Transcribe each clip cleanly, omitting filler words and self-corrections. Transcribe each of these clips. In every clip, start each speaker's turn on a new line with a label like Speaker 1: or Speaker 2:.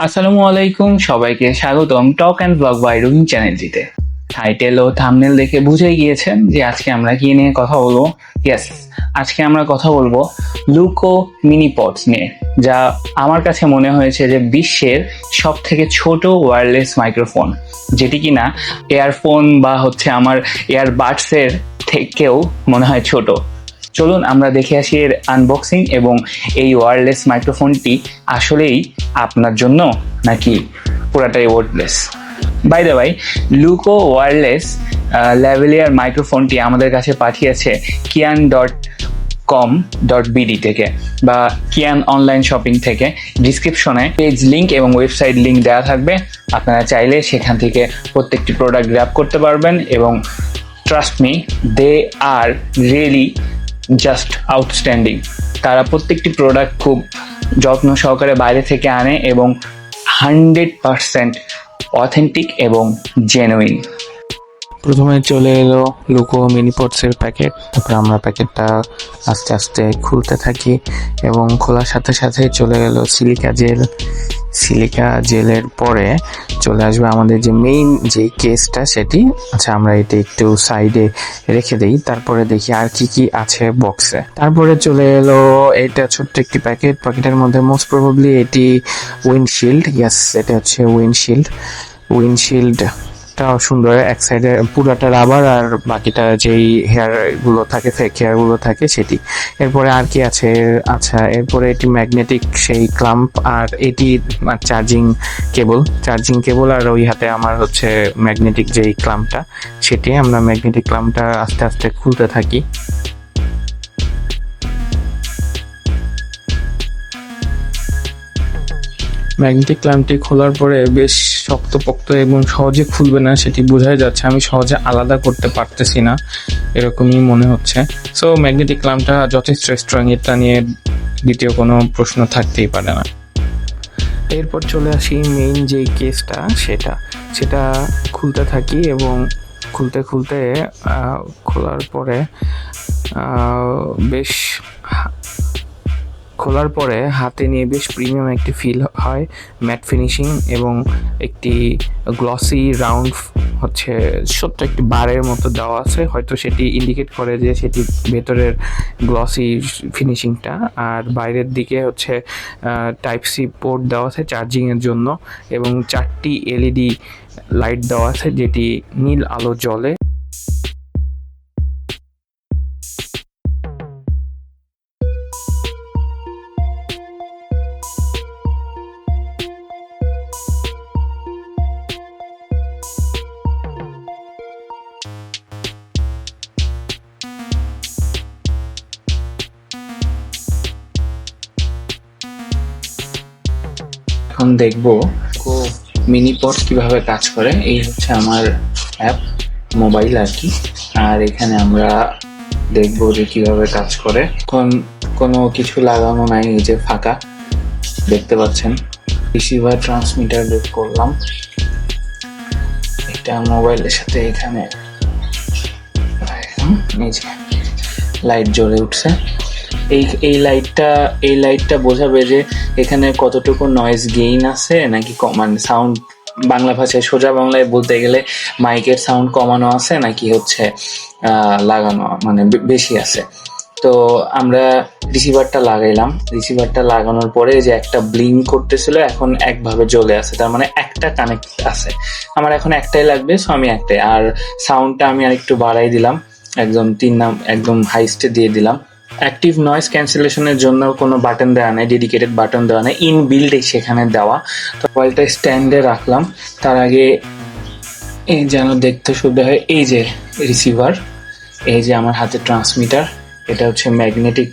Speaker 1: আসসালামু আলাইকুম, সবাইকে স্বাগতম টক অ্যান্ড ব্লগ বাই রহিম চ্যানেলটিতে। টাইটেল ও থাম্বনেল দেখে বুঝেই গিয়েছেন যে আজকে আমরা কি নিয়ে কথা বলবো। ইয়েস, আজকে আমরা কথা বলবো লুকো মিনি পডস নিয়ে, যা আমার কাছে মনে হয়েছে যে বিশ্বের সব থেকে ছোট ওয়্যারলেস মাইক্রোফোন, যেটি কিনা এয়ারফোন বা আমার এয়ারবাডসের থেকেও মনে হয় ছোট। চলুন আমরা দেখে আসি এর আনবক্সিং এবং এই ওয়্যারলেস মাইক্রোফোনটি আসলেই আপনার জন্য নাকি পুরাটাই ওয়ার্ডলেস। বাই দ্য ওয়ে, লুকো ওয়্যারলেস ল্যাভেলিয়ার মাইক্রোফোনটি আমাদের কাছে পাঠিয়েছে kian.com.bd থেকে বা কিয়ান অনলাইন শপিং থেকে। ডিসক্রিপশনে পেজ লিঙ্ক এবং ওয়েবসাইট লিঙ্ক দেওয়া থাকবে, আপনারা চাইলে সেখান থেকে প্রত্যেকটি প্রোডাক্ট গ্র্যাব করতে পারবেন। এবং trust me, they are really just outstanding. তারা প্রত্যেকটি প্রোডাক্ট খুব যত্ন সহকারে বাইরে থেকে আনে এবং 100% অথেন্টিক এবং জেনুইন।
Speaker 2: প্রথমে চলে এলো লুকো মিনি পডসের প্যাকেট। তারপরে আমরা প্যাকেটটা আস্তে আস্তে খুলতে থাকি এবং খোলার সাথে সাথে চলে গেল সিলিকা জেলের পরে চলে আসবে আমাদের যে মেইন যে কেসটা সেটি। আচ্ছা, আমরা এটা একটু সাইডে রেখে দিই, তারপরে দেখি আর কি কি আছে বক্সে। তারপরে চলে এলো এটা ছোট্ট একটি প্যাকেটের মধ্যে মোস্ট প্রবাবলি এটি উইন্ডশিল্ড। ইয়েস, এটা হচ্ছে উইন্ডশিল্ডটাও সুন্দর। এক সাইডে পুরাটা রাবার আর বাকিটা যেই হেয়ার গুলো থাকে, ফেক হেয়ার গুলো থাকে সেটি। এরপরে আর কি আছে? আচ্ছা, এরপরে এটি ম্যাগনেটিক সেই ক্লাম্প, আর এটি চার্জিং কেবল আর ওই হাতে আমার হচ্ছে ম্যাগনেটিক যেই ক্লাম্পটা সেটি। আমরা ম্যাগনেটিক ক্লাম্পটা আস্তে আস্তে খুলতে থাকি। ম্যাগনেটিক ক্ল্যাম্পটি খোলার পরে বেশ শক্তপোক্ত এবং সহজে খুলবে না সেটি বোঝাই যাচ্ছে। আমি সহজে আলাদা করতে পারতেছি না, এরকমই মনে হচ্ছে। সো ম্যাগনেটিক ক্ল্যাম্পটা যথেষ্ট স্ট্রং, এটা নিয়ে দ্বিতীয় কোনো প্রশ্ন থাকতেই পারে না। এরপর চলে আসি মেইন যে কেসটা, সেটা খুলতে থাকি এবং খুলতে খোলার পরে হাতে নিয়ে বেশ প্রিমিয়াম একটি ফিল হয়, ম্যাট ফিনিশিং এবং একটি গ্লসি রাউন্ড হচ্ছে ছোট্ট একটি বারের মতো দেওয়া আছে, হয়তো সেটি ইন্ডিকেট করে যে সেটি ভেতরের গ্লসি ফিনিশিংটা। আর বাইরের দিকে হচ্ছে টাইপ সি পোর্ট দেওয়া আছে চার্জিংয়ের জন্য এবং 4টি এলইডি লাইট দেওয়া আছে যেটি নীল আলো জ্বলে।
Speaker 1: এখন দেখবো মিনি পডস কিভাবে কাজ করে। এই হচ্ছে আমার অ্যাপ, মোবাইল আর কি। আর এখানে আমরা দেখবো যে কিভাবে কাজ করে। এখন কোনো কিছু লাগানো নাই, এই যে ফাঁকা দেখতে পাচ্ছেন। রিসিভার ট্রান্সমিটার বের করলাম, এটা মোবাইলের সাথে এখানে এই যে লাইট জ্বলে উঠছে। এই লাইটটা বোঝাবে যে এখানে কতটুকু নয়েজ গেইন আছে নাকি মানে সাউন্ড, বাংলা ভাষায় সোজা বাংলায় বলতে গেলে মাইকের সাউন্ড কমানো আছে নাকি হচ্ছে লাগানো মানে বেশি আছে। তো আমরা রিসিভারটা লাগানোর পরে যে একটা ব্লিঙ্ক করতেছিল, এখন একভাবে জ্বলে আছে, তার মানে একটা কানেক্ট আছে। আমার এখন একটাই লাগবে, সো আমি একটাই। আর সাউন্ডটা আমি আর একটু বাড়াই দিলাম, একদম হাইস্টে দিয়ে দিলাম। অ্যাক্টিভ নয়েজ ক্যান্সেলেশনের জন্য কোনো বাটন দেওয়া নেই, ডেডিকেটেড বাটন দেওয়া নেই, ইনবিল্ড সেখানে দেওয়া। তো মোবাইলটা স্ট্যান্ডে রাখলাম, তার আগে এই যেন দেখতে সুবিধা হয়, এই যে রিসিভার, এই যে আমার হাতে ট্রান্সমিটার, এটা হচ্ছে ম্যাগনেটিক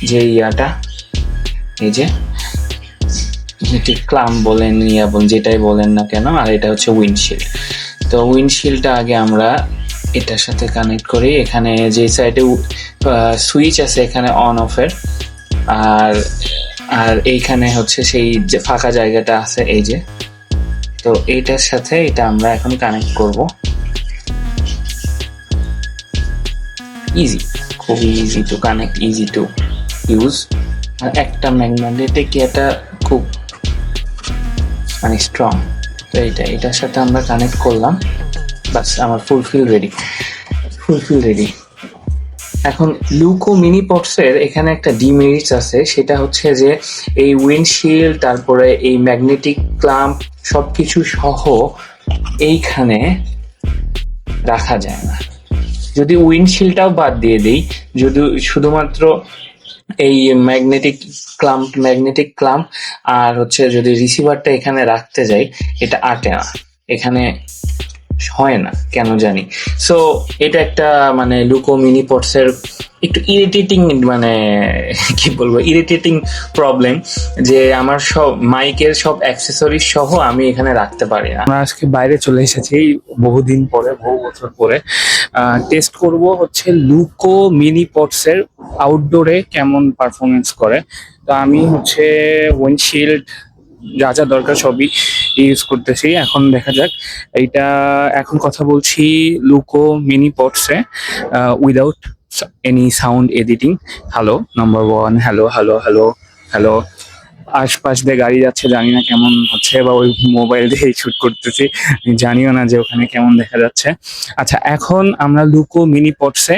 Speaker 1: যে এই যে ক্লাম্প বলেন যেটাই বলেন না কেন। আর এটা হচ্ছে উইন্ডশিল্ড। তো উইন্ডশিল্ডটা আগে আমরা এটার সাথে কানেক্ট করি। এখানে যে সাইডে সুইচ আছে এখানে অন অফের, আর এইখানে হচ্ছে সেই যে ফাঁকা জায়গাটা আছে এই যে। তো এইটার সাথে এটা আমরা এখন কানেক্ট করব। খুবই easy to connect, easy to use. আর একটা ম্যাগনেটিক এটা খুব মানে স্ট্রং। তো এটার সাথে আমরা কানেক্ট করলাম, বাস আমার ফুলফিল রেডি। এখন লুকো মিনি পটসের এখানে একটা ডিমেরিটস আছে, সেটা হচ্ছে যে এই উইন্ডশিল্ড, তারপরে এই ম্যাগনেটিক ক্লাম্প সবকিছু সহ এইখানে রাখা যায় না। যদি উইন্ডশিল্ডটাও বাদ দিয়ে দিই, যদি শুধুমাত্র এই ম্যাগনেটিক ক্লাম্প আর হচ্ছে যদি রিসিভারটা এখানে রাখতে যাই, এটা আটে না, এখানে হয় না কেন জানি। সো এটা একটা মানে লুকো মিনি পটসের একটু ইরিটেটিং, মানে কি বলবো, ইরিটেটিং প্রবলেম, যে আমার সব মাইকের সব অ্যাক্সেসরিজ সহ আমি এখানে রাখতে পারি না।
Speaker 2: আমরা আজকে বাইরে চলে এসেছি বহু বছর পরে। টেস্ট করব হচ্ছে লুকো মিনি পটসের আউটডোরে কেমন পারফরমেন্স করে। তো আমি হচ্ছে উইন্ডশিল্ড যা যা দরকার সবই ইউজ করতেছি। এখন দেখা যাক। এইটা এখন কথা বলছি লুকো মিনি পটসে without any sound editing. Hello number 1, hello hello hello hello. আশপাশ দিয়ে গাড়ি যাচ্ছে, জানি না কেমন হচ্ছে, বা ওই মোবাইল দিয়ে শুট করতেছি, জানিও না যে ওখানে কেমন দেখা যাচ্ছে। আচ্ছা, এখন আমরা লুকো মিনি পটসে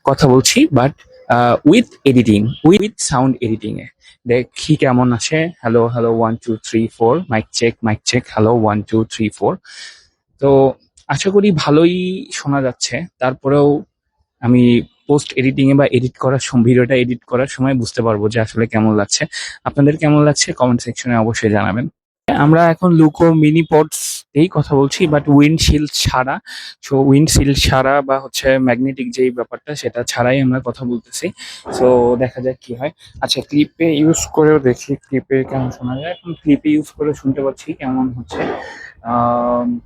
Speaker 2: কথা বলছি, but with editing, with sound editing এ দেখি কেমন আছে। Hello hello 1 2 3 4, mic check, hello 1 2 3 4। তো আশা করি ভালোই শোনা যাচ্ছে। তারপরেও আমি পোস্ট এডিটিং এ বা ভিডিওটা এডিট করার সময় বুঝতে পারবো যে আসলে কেমন লাগছে। আপনাদের কেমন লাগছে কমেন্ট সেকশনে অবশ্যই জানাবেন। আমরা এখন লুকো মিনি পডস এই কথা বলছি, বাট উইন্ডশিল্ড ছাড়া। সো উইন্ডশিল্ড ছাড়া বা হচ্ছে ম্যাগনেটিক যেই ব্যাপারটা সেটা ছাড়াই আমরা কথা বলতেছি। সো দেখা যাক কি হয়। আচ্ছা, ক্লিপে ইউজ করেও দেখি ক্লিপে কেমন শোনা যায়। এখন ক্লিপে ইউজ করে শুনতে পাচ্ছি কেমন হচ্ছে।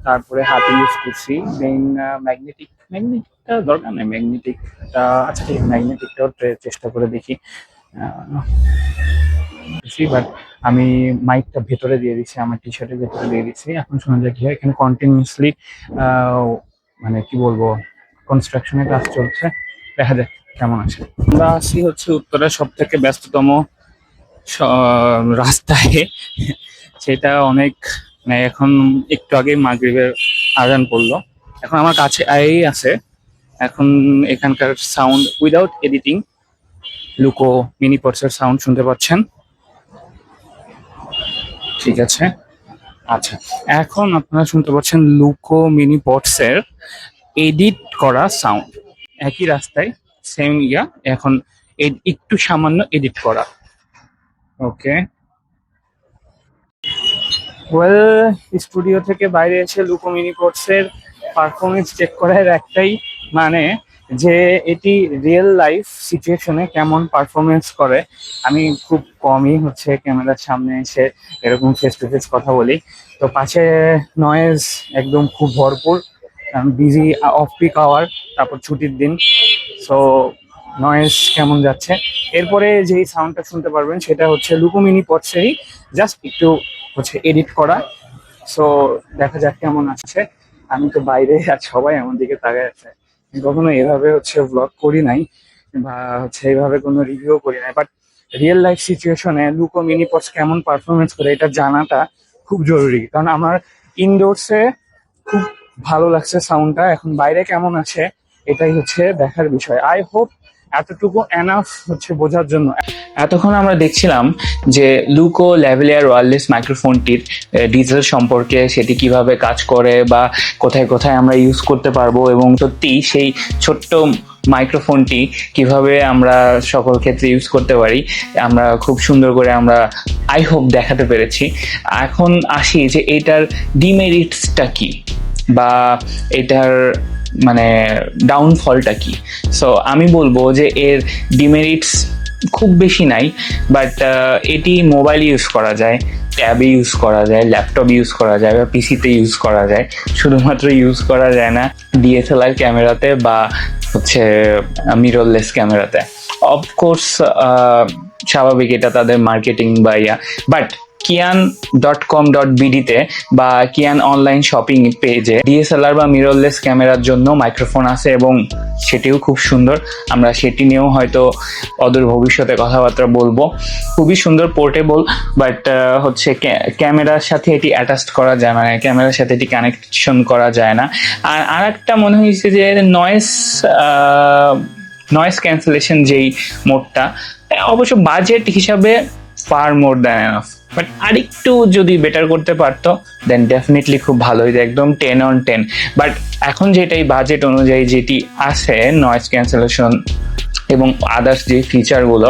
Speaker 2: তারপরে হাতে ইউজ করছি। দেন ম্যাগনেটিকটা দরকার নেই, ম্যাগনেটিকটা আচ্ছা ঠিক ম্যাগনেটিকটাও চেষ্টা করে দেখি। বাট আমি মাইকটা ভেতরে দিয়ে দিচ্ছি, আমার টি শার্টের ভেতরে দিয়ে দিচ্ছি। এখন শোনা যায় কি হয়। এখানে কন্টিনিউসলি মানে কি বলবো, কনস্ট্রাকশনের কাজ চলছে। দেখা যাক কেমন আছে। আমরা আছি হচ্ছে উত্তরের সব থেকে ব্যস্ততম রাস্তায়। সেটা অনেক মানে এখন একটু আগে মাগরিবের আজান পড়লো। এখন আমার কাছে এই আছে। এখন এখানকার সাউন্ড উইদাউট এডিটিং লুকো মিনি পটসের সাউন্ড শুনতে পাচ্ছেন। ঠিক আছে। আচ্ছা, এখন আপনারা শুনতে পাচ্ছেন লুকো মিনি পটসের এডিট করা সাউন্ড। একই রাস্তায় সেম এখন একটু সামান্য এডিট করা। ওকে, ওয়েল, স্টুডিও থেকে বাইরে এসে লুকো মিনি পটসের পারফরমেন্স চেক করার একটাই মানে যে এটি রিয়েল লাইফ সিচুয়েশনে কেমন পারফরমেন্স করে। আমি খুব কমই হচ্ছে ক্যামেরার সামনে এসে এরকম ফেস টু ফেস কথা বলি। তো পাশে নয়েজ একদম খুব ভরপুর, কারণ বিজি অফ পিক আওয়ার, তারপর ছুটির দিন। সো নয়েজ কেমন যাচ্ছে। এরপরে যেই সাউন্ডটা শুনতে পারবেন সেটা হচ্ছে লুকো মিনি পটসেরই জাস্ট একটু হচ্ছে এডিট করা। সো দেখা যাক কেমন আসছে। আমি তো বাইরে আর সবাই আমার দিকে তাকায় আছে। কখনো এভাবে হচ্ছে ব্লগ করি নাই বা হচ্ছে এইভাবে কোনো রিভিউ করি নাই, বাট রিয়েল লাইফ সিচুয়েশনে লুকো মিনি পটস কেমন পারফরমেন্স করে এটা জানাটা খুব জরুরি। কারণ আমার ইনডোরসে খুব ভালো লাগছে সাউন্ডটা, এখন বাইরে কেমন আছে এটাই হচ্ছে দেখার বিষয়। আই হোপ এতটুকু এনাফ হচ্ছে বোঝার জন্য।
Speaker 1: এতক্ষণ আমরা দেখছিলাম যে লুকো ল্যাভেলিয়ার ওয়্যারলেস মাইক্রোফোনটির ডিটেলস সম্পর্কে, সেটি কিভাবে কাজ করে বা কোথায় কোথায় আমরা ইউজ করতে পারবো, এবং সত্যি সেই ছোট্ট মাইক্রোফোনটি কিভাবে আমরা সকল ক্ষেত্রে ইউজ করতে পারি আমরা খুব সুন্দর করে আমরা আই হোপ দেখাতে পেরেছি। এখন আসি যে এটার ডিমেরিটসটা কি বা এটার মানে ডাউনফলটা কি। সো আমি বলবো যে এর ডিমেরিটস খুব বেশি নাই, বাট এটি মোবাইল ইউজ করা যায়, ট্যাবে ইউজ করা যায়, ল্যাপটপ ইউজ করা যায় বা পিসিতে ইউজ করা যায়। শুধুমাত্র ইউজ করা যায় না ডিএসএলআর ক্যামেরাতে বা হচ্ছে মিররলেস ক্যামেরাতে। অফকোর্স স্বাভাবিক, এটা তাদের মার্কেটিং বা বাট kian.com.bd-তে বা কিয়ান অনলাইন শপিং পেজে ডিএসএলআর বা মিররলেস ক্যামেরার জন্য মাইক্রোফোন আছে এবং সেটিও খুব সুন্দর। আমরা সেটি নিয়েও হয়তো অদূর ভবিষ্যতে কথাবার্তা বলবো। খুবই সুন্দর, পোর্টেবল, বাট হচ্ছে ক্যামেরার সাথে এটি অ্যাটাচড করা যায়, মানে ক্যামেরার সাথে এটি কানেকশন করা যায় না। আর একটা মনে হয়েছে যে নয়েজ ক্যান্সেলেশন যেই মোডটা, অবশ্য বাজেট হিসাবে fur more than enough, but আরেকটু যদি বেটার করতে পারতো দেন ডেফিনেটলি খুব ভালো হইতো, একদম 10/10। বাট এখন যেটাই বাজেট অনুযায়ী যেটি আছে, নয়েজ ক্যান্সেলেশন এবং আদার্স যে ফিচারগুলো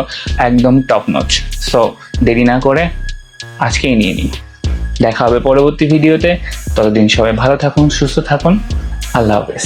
Speaker 1: একদম টপ নচ। সো দেরি না করে আজকেই নিয়ে নিই। দেখা হবে পরবর্তী ভিডিওতে। ততদিন সবাই ভালো থাকুন, সুস্থ থাকুন। আল্লাহ হাফেজ।